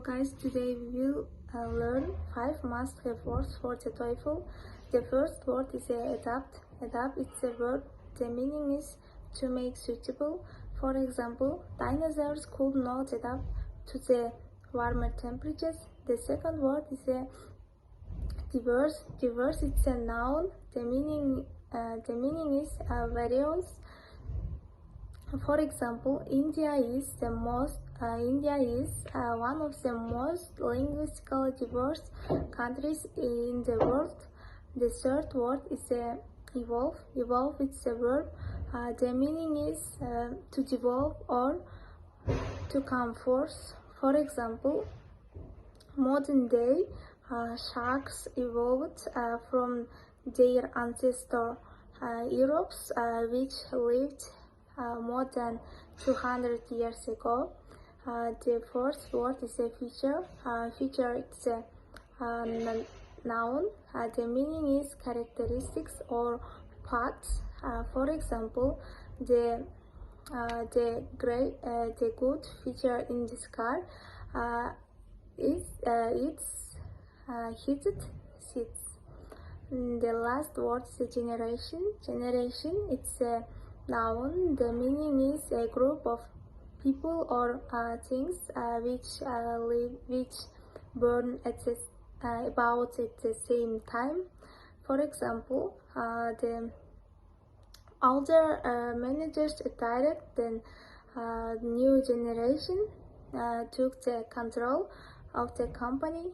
guys, today we will learn 5 must-have words for the TOEFL. The first word is adapt. Adapt is a word. The meaning is to make suitable. For example, dinosaurs could not adapt to the warmer temperatures. The second word is diverse. Diverse is a noun. The meaning is various. For example, India is one of the most linguistically diverse countries in the world. The third word is evolve. Evolve is a verb. The meaning is to develop or to come forth. For example, modern day sharks evolved from their ancestor Europes, which lived more than 200 years ago. The fourth word is a feature. Feature is a noun. The meaning is characteristics or parts. For example, the good feature in this car is its heated seats. The last word is generation. Generation, it's a noun. The meaning is a group of people or things which burn about at the same time. For example, the older managers retired, then new generation took the control of the company.